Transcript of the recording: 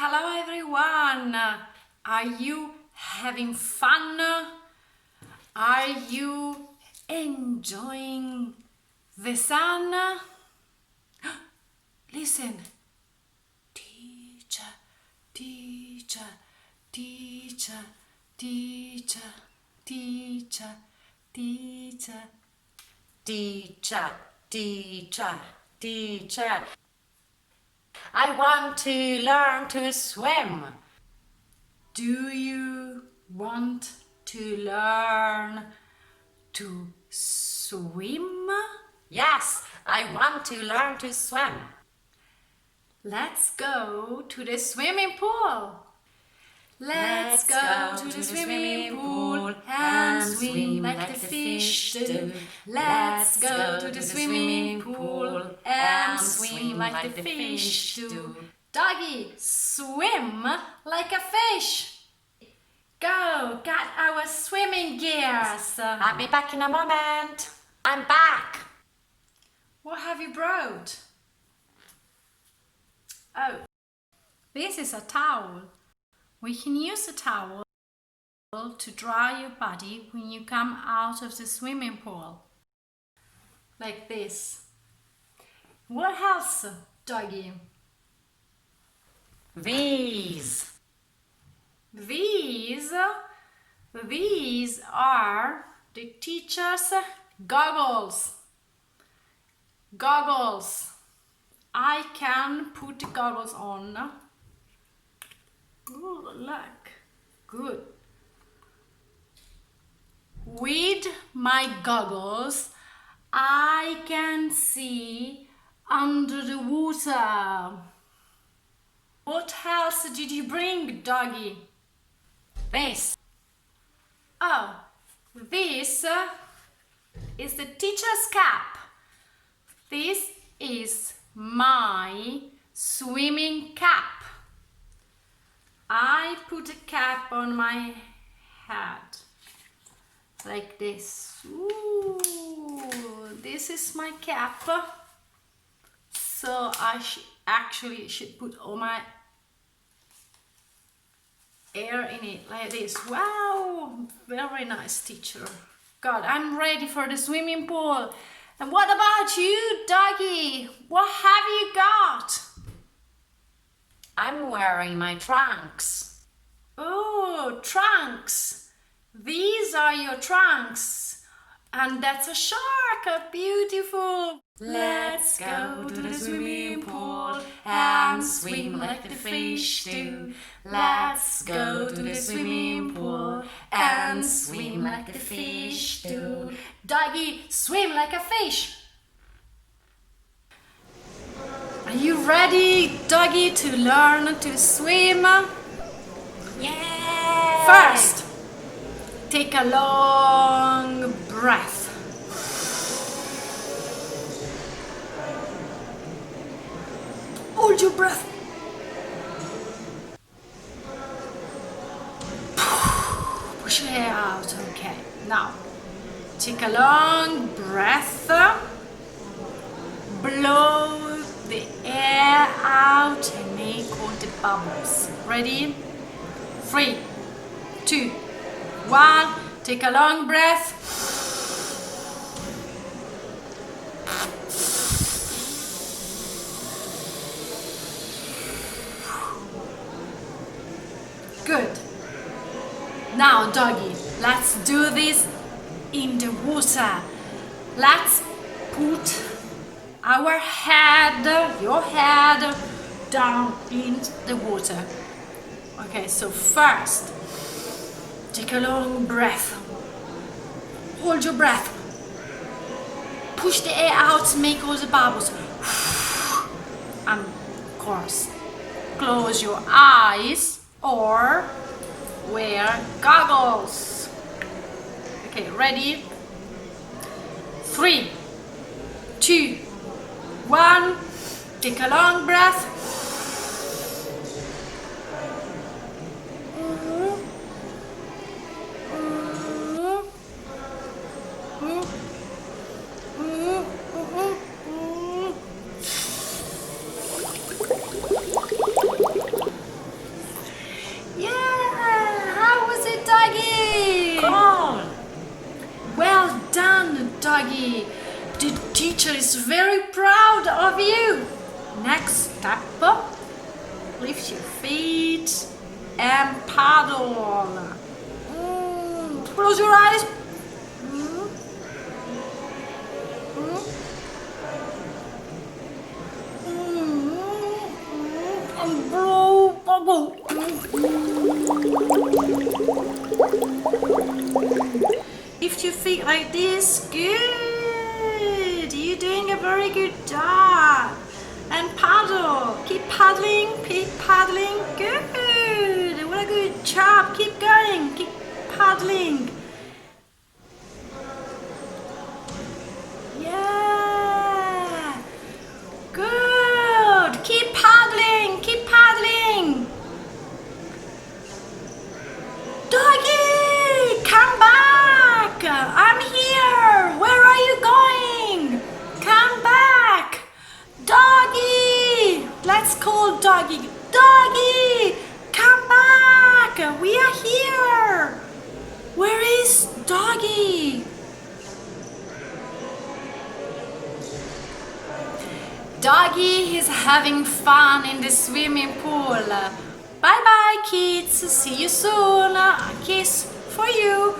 Hello everyone! Are you having fun? Are you enjoying the sun? Listen! Teacher, teacher, teacher, teacher, teacher, teacher. Teacher, teacher, teacher. I want to learn to swim. Do you want to learn to swim? Yes, I want to learn to swim. Let's go to the swimming pool. Let's go to the swimming pool and swim like the fish do. Let's go to the swimming pool and swim like the fish do. Doggy, swim like a fish. Go, get our swimming gears. I'll be back in a moment. I'm back. What have you brought? Oh, this is a towel. We can use a towel to dry your body when you come out of the swimming pool. Like this. What else, Doggy? These. These are the teacher's goggles. Goggles. I can put the goggles on. Oh, look. Good. With my goggles, I can see under the water. What else did you bring, Doggy? This. Oh, this is the teacher's cap. This is my swimming cap. I put a cap on my head like this. Ooh, this is my cap. So I actually should put all my air in it like this. Wow, very nice, teacher. God, I'm ready for the swimming pool. And what about you, Doggy? What have you got? I'm wearing my trunks. Oh, trunks. These are your trunks. And that's a shark, beautiful. Let's go to the swimming pool and swim like the fish do. Let's go to the swimming pool and swim like the fish do. Doggy, swim like a fish. Are you ready, Doggy, to learn to swim? Yeah. First, take a long breath. Hold your breath. Push your air out. Okay. Now, take a long breath. Blow the air out and make all the bubbles. Ready? 3, 2, 1. Take a long breath. Good. Now, Doggy, let's do this in the water. Let's put our head, your head, down in the water. Okay, so first, take a long breath. Hold your breath. Push the air out, make all the bubbles. And of course, close your eyes or wear goggles. Okay, ready? 3, 2, 1. Take a long breath. very proud of you. Next step, lift your feet and paddle. Close your eyes. And blow bubble. Lift your feet like this. Good. You're doing a very good job. And paddle. Keep paddling. Keep paddling. Good. What a good job. Keep going. Keep paddling. Yeah. Good. Keep paddling. Keep paddling. Doggy, come back. I'm here. Where are you going? Come back. Doggy. Let's call Doggy. Doggy, come back. We are here. Where is Doggy? Doggy is having fun in the swimming pool. Bye bye kids, see you soon. A kiss for you.